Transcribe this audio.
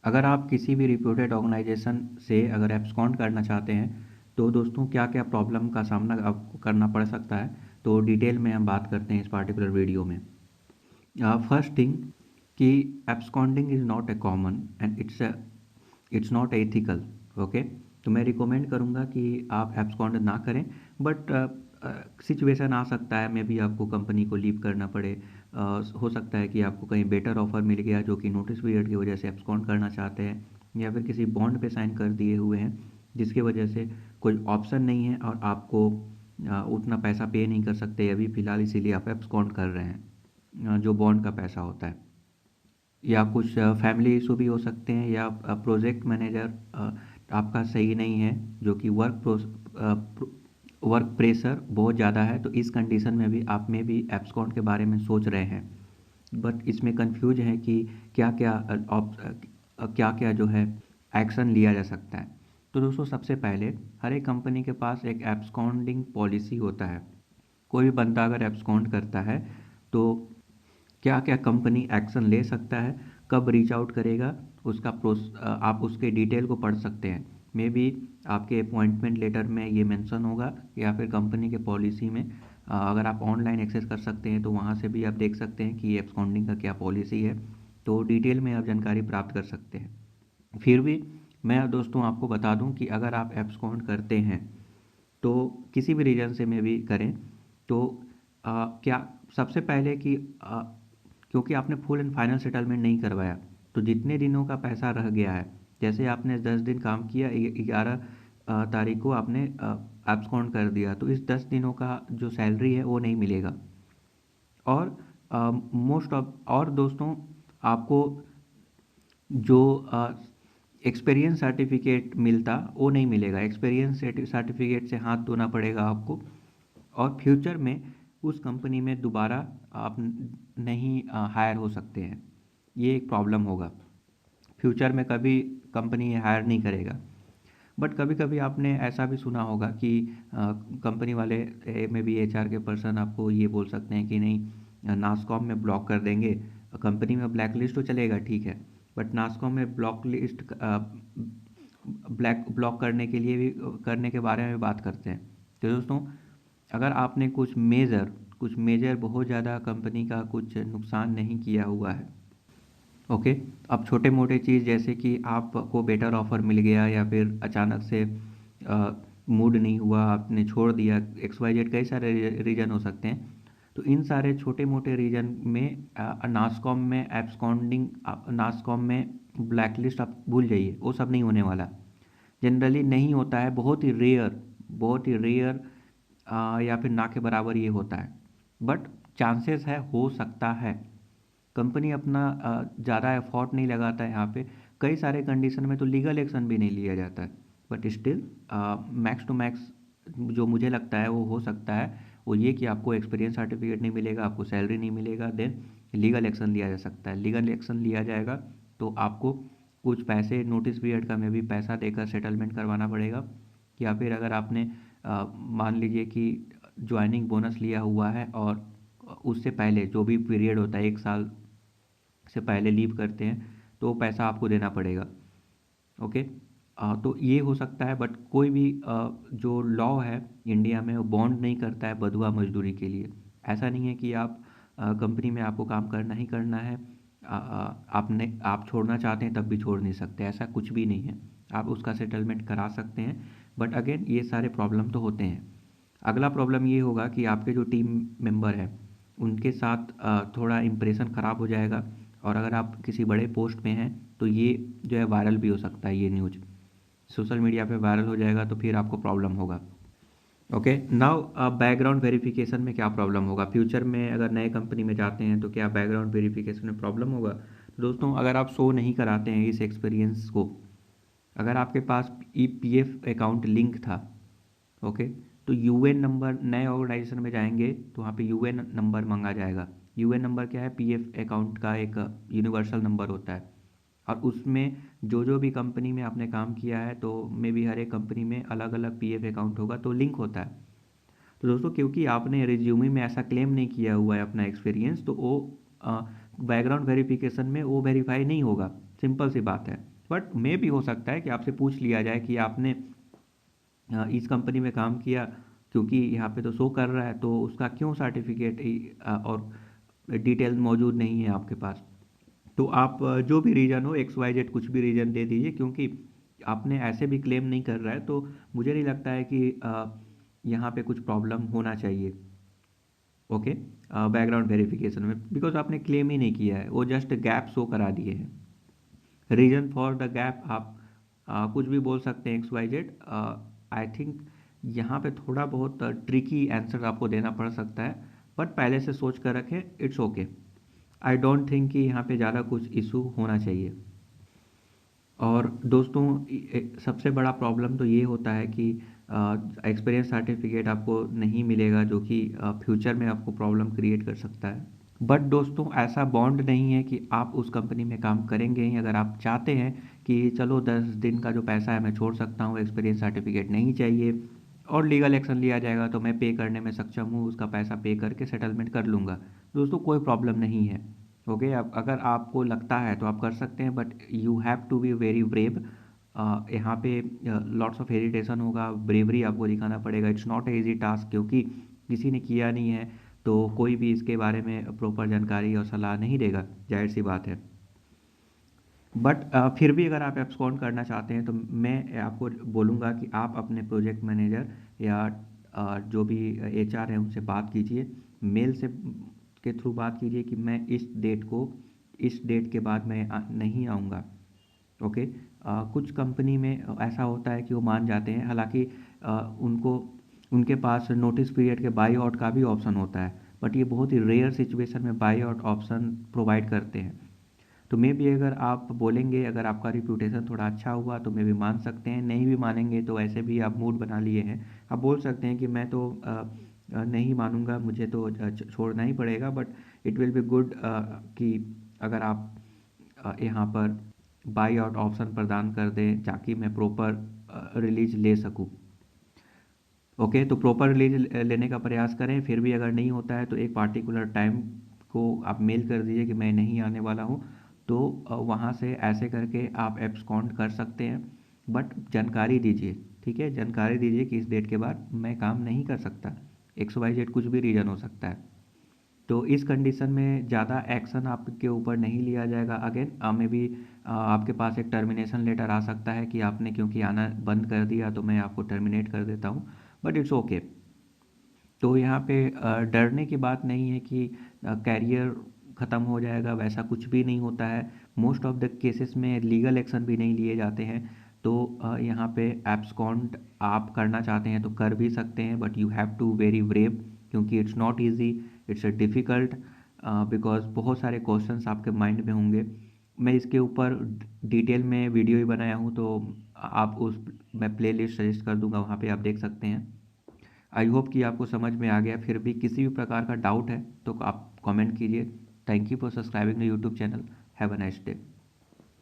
अगर आप किसी भी रिप्यूटेड ऑर्गेनाइजेशन से अगर एब्सकॉन्ड करना चाहते हैं तो दोस्तों क्या क्या प्रॉब्लम का सामना आपको करना पड़ सकता है, तो डिटेल में हम बात करते हैं इस पार्टिकुलर वीडियो में। फर्स्ट थिंग कि absconding is not a common and it's not ethical. Okay, तो मैं रिकमेंड करूँगा कि आप एब्सकॉन्ड ना करें, बट सिचुएशन आ सकता है, मे बी आपको कंपनी को लीव करना पड़े। हो सकता है कि आपको कहीं बेटर ऑफर मिल गया जो कि नोटिस पीरियड की वजह से एब्सकॉन्ड करना चाहते हैं, या फिर किसी बॉन्ड पे साइन कर दिए हुए हैं जिसकी वजह से कोई ऑप्शन नहीं है और आपको उतना पैसा पे नहीं कर सकते अभी फ़िलहाल, इसीलिए आप एब्सकॉन्ड कर रहे हैं जो बॉन्ड का पैसा होता है। या कुछ फैमिली इशू भी हो सकते हैं, या प्रोजेक्ट मैनेजर आपका सही नहीं है, जो कि वर्क प्रेशर बहुत ज़्यादा है, तो इस कंडीशन में भी आप में भी एब्सकॉन्ड के बारे में सोच रहे हैं, बट इसमें कंफ्यूज है कि क्या क्या क्या क्या जो है एक्शन लिया जा सकता है। तो दोस्तों सबसे पहले हर एक कंपनी के पास एक एब्सकॉन्डिंग पॉलिसी होता है। कोई भी बंदा अगर एब्सकॉन्ड करता है तो क्या क्या कंपनी एक्शन ले सकता है, कब रीच आउट करेगा, आप उसके डिटेल को पढ़ सकते हैं। मे बी आपके अपॉइंटमेंट लेटर में ये मेंशन होगा, या फिर कंपनी के पॉलिसी में अगर आप ऑनलाइन एक्सेस कर सकते हैं तो वहाँ से भी आप देख सकते हैं कि एब्सकॉन्डिंग का क्या पॉलिसी है, तो डिटेल में आप जानकारी प्राप्त कर सकते हैं। फिर भी मैं दोस्तों आपको बता दूं कि अगर आप एब्सकॉन्ड करते हैं तो किसी भी रीजन से में भी करें, तो क्या सबसे पहले कि क्योंकि आपने फुल एंड फाइनल सेटलमेंट नहीं करवाया, तो जितने दिनों का पैसा रह गया है, जैसे आपने 10 दिन काम किया, 11 तारीख को आपने एब्सकॉन्ड कर दिया, तो इस 10 दिनों का जो सैलरी है वो नहीं मिलेगा। और मोस्ट ऑफ और दोस्तों आपको जो एक्सपीरियंस सर्टिफिकेट मिलता वो नहीं मिलेगा, एक्सपीरियंस सर्टिफिकेट से हाथ धोना पड़ेगा आपको, और फ्यूचर में उस कंपनी में दोबारा आप नहीं हायर हो सकते हैं। ये एक प्रॉब्लम होगा, फ्यूचर में कभी कंपनी हायर नहीं करेगा। बट कभी कभी आपने ऐसा भी सुना होगा कि कंपनी वाले में भी एचआर के पर्सन आपको ये बोल सकते हैं कि नहीं, नासकॉम में ब्लॉक कर देंगे। कंपनी में ब्लैक लिस्ट तो चलेगा, ठीक है, बट नासकॉम में ब्लॉक करने के लिए भी करने के बारे में बात करते हैं। तो दोस्तों अगर आपने कुछ मेजर बहुत ज़्यादा कंपनी का कुछ नुकसान नहीं किया हुआ है, ओके, अब छोटे मोटे चीज़ जैसे कि आपको बेटर ऑफर मिल गया, या फिर अचानक से मूड नहीं हुआ, आपने छोड़ दिया, एक्स वाई जेड कई सारे रीज़न हो सकते हैं। तो इन सारे छोटे मोटे रीज़न में नासकॉम में एब्सकॉन्डिंग, नासकॉम में ब्लैकलिस्ट आप भूल जाइए, वो सब नहीं होने वाला। जनरली नहीं होता है, बहुत ही रेयर, या फिर ना के बराबर ये होता है, बट चांसेस है, हो सकता है। कंपनी अपना ज़्यादा एफर्ट नहीं लगाता है यहाँ पे, कई सारे कंडीशन में तो लीगल एक्शन भी नहीं लिया जाता है, but still max to max जो मुझे लगता है वो हो सकता है, वो ये कि आपको एक्सपीरियंस सर्टिफिकेट नहीं मिलेगा, आपको सैलरी नहीं मिलेगा, देन लीगल एक्शन लिया जा सकता है। लीगल एक्शन लिया जाएगा तो आपको कुछ पैसे नोटिस पीरियड का में भी पैसा देकर सेटलमेंट करवाना पड़ेगा, या फिर अगर आपने मान लीजिए कि ज्वाइनिंग बोनस लिया हुआ है और उससे पहले जो भी पीरियड होता है 1 साल से पहले लीव करते हैं, तो पैसा आपको देना पड़ेगा। ओके, तो ये हो सकता है, बट कोई भी जो लॉ है इंडिया में वो बॉन्ड नहीं करता है बंधुआ मजदूरी के लिए। ऐसा नहीं है कि आप कंपनी में आपको काम करना ही करना है, आप छोड़ना चाहते हैं तब भी छोड़ नहीं सकते, ऐसा कुछ भी नहीं है। आप उसका सेटलमेंट करा सकते हैं, बट अगेन ये सारे प्रॉब्लम तो होते हैं। अगला प्रॉब्लम ये होगा कि आपके जो टीम मेंबर है उनके साथ थोड़ा इम्प्रेशन ख़राब हो जाएगा, और अगर आप किसी बड़े पोस्ट पे हैं तो ये जो है वायरल भी हो सकता है, ये न्यूज़ सोशल मीडिया पे वायरल हो जाएगा, तो फिर आपको प्रॉब्लम होगा। ओके, नाउ बैकग्राउंड वेरिफिकेशन में क्या प्रॉब्लम होगा, फ्यूचर में अगर नए कंपनी में जाते हैं तो क्या बैकग्राउंड वेरिफिकेशन में प्रॉब्लम होगा। तो दोस्तों अगर आप शो नहीं कराते हैं इस एक्सपीरियंस को, अगर आपके पास E P F account link था, ओके, तो यूएन नंबर, नए ऑर्गेनाइजेशन में जाएंगे तो वहाँ पे यूएन नंबर मांगा जाएगा। यूएन नंबर क्या है, पीएफ अकाउंट का एक यूनिवर्सल नंबर होता है, और उसमें जो जो भी कंपनी में आपने काम किया है, तो मे भी हर एक कंपनी में अलग अलग पीएफ अकाउंट होगा, तो लिंक होता है। तो दोस्तों क्योंकि आपने रिज्यूमे में ऐसा क्लेम नहीं किया हुआ है अपना एक्सपीरियंस, तो वो बैकग्राउंड वेरिफिकेशन में वो वेरीफाई नहीं होगा, सिंपल सी बात है। बट मे भी हो सकता है कि आपसे पूछ लिया जाए कि आपने इस कंपनी में काम किया, क्योंकि यहाँ पे तो शो कर रहा है, तो उसका क्यों सर्टिफिकेट और डिटेल मौजूद नहीं है आपके पास। तो आप जो भी रीज़न हो, एक्स वाई जेड कुछ भी रीज़न दे दीजिए, क्योंकि आपने ऐसे भी क्लेम नहीं कर रहा है, तो मुझे नहीं लगता है कि यहाँ पे कुछ प्रॉब्लम होना चाहिए। ओके, बैकग्राउंड वेरिफिकेशन में, बिकॉज आपने क्लेम ही नहीं किया है, वो जस्ट गैप शो करा दिए हैं। रीजन फॉर द गैप आप कुछ भी बोल सकते हैं, X Y Z. I think यहाँ पे थोड़ा बहुत ट्रिकी आंसर आपको देना पड़ सकता है, बट पहले से सोच कर रखें, it's okay. I don't think कि यहाँ पे ज़्यादा कुछ इशू होना चाहिए। और दोस्तों, सबसे बड़ा प्रॉब्लम तो ये होता है कि एक्सपीरियंस सर्टिफिकेट आपको नहीं मिलेगा, जो कि फ्यूचर में आपको प्रॉब्लम क्रिएट कर सकता है। बट दोस्तों, ऐसा बॉन्ड नहीं है कि आप उस कंपनी में काम करेंगे ही। अगर आप चाहते हैं कि चलो 10 दिन का जो पैसा है मैं छोड़ सकता हूँ, एक्सपीरियंस सर्टिफिकेट नहीं चाहिए और लीगल एक्शन लिया जाएगा तो मैं पे करने में सक्षम हूँ, उसका पैसा पे करके सेटलमेंट कर लूँगा, दोस्तों कोई प्रॉब्लम नहीं है। ओके, अब अगर आपको लगता है तो आप कर सकते हैं, but you have to be very brave. यहाँ पे लॉट्स ऑफ हेजिटेशन होगा, ब्रेवरी आपको दिखाना पड़ेगा। It's not a easy task, क्योंकि किसी ने किया नहीं है, तो कोई भी इसके बारे में प्रॉपर जानकारी और सलाह नहीं देगा, जाहिर सी बात है। बट फिर भी अगर आप एब्सकॉन्ड करना चाहते हैं तो मैं आपको बोलूँगा कि आप अपने प्रोजेक्ट मैनेजर या जो भी एचआर है उनसे बात कीजिए, मेल से के थ्रू बात कीजिए कि मैं इस डेट के बाद मैं नहीं आऊँगा। ओके, कुछ कंपनी में ऐसा होता है कि वो मान जाते हैं, हालांकि उनको उनके पास नोटिस पीरियड के बाई आउट का भी ऑप्शन होता है, बट ये बहुत ही रेयर सिचुएशन में बाई आउट ऑप्शन प्रोवाइड करते हैं। तो मे भी अगर आप बोलेंगे, अगर आपका रिप्यूटेशन थोड़ा अच्छा हुआ तो मे भी मान सकते हैं, नहीं भी मानेंगे तो ऐसे भी आप मूड बना लिए हैं, आप बोल सकते हैं कि मैं तो नहीं मानूंगा, मुझे तो छोड़ना ही पड़ेगा, but it will be good कि अगर आप यहाँ पर बाई आउट ऑप्शन प्रदान कर दें ताकि मैं प्रॉपर रिलीज ले सकूँ। ओके, तो प्रॉपर रिलीज लेने का प्रयास करें, फिर भी अगर नहीं होता है तो एक पार्टिकुलर टाइम को आप मेल कर दीजिए कि मैं नहीं आने वाला हूँ, तो वहाँ से ऐसे करके आप एब्सकॉन्ड कर सकते हैं। बट जानकारी दीजिए, ठीक है, जानकारी दीजिए कि इस डेट के बाद मैं काम नहीं कर सकता, एक्स वाई जेड कुछ भी रीज़न हो सकता है। तो इस कंडीशन में ज़्यादा एक्शन आपके ऊपर नहीं लिया जाएगा। अगेन मे बी आपके पास एक टर्मिनेशन लेटर आ सकता है कि आपने क्योंकि आना बंद कर दिया तो मैं आपको टर्मिनेट कर देता हूँ, बट इट्स ओके। तो यहाँ पे डरने की बात नहीं है कि कैरियर ख़त्म हो जाएगा, वैसा कुछ भी नहीं होता है। मोस्ट ऑफ द केसेस में लीगल एक्शन भी नहीं लिए जाते हैं। तो यहाँ पे एब्सकॉन्ड आप करना चाहते हैं तो कर भी सकते हैं, but you have to very brave, क्योंकि it's not easy, it's a difficult, because बहुत सारे क्वेश्चंस आपके माइंड में होंगे। मैं इसके ऊपर डिटेल में वीडियो भी बनाया हूँ, तो आप उस मैं प्लेलिस्ट सजेस्ट कर दूंगा, वहाँ पे आप देख सकते हैं। आई होप कि आपको समझ में आ गया। फिर भी किसी भी प्रकार का डाउट है तो आप कमेंट कीजिए। Thank you for subscribing the YouTube channel. Have a nice day.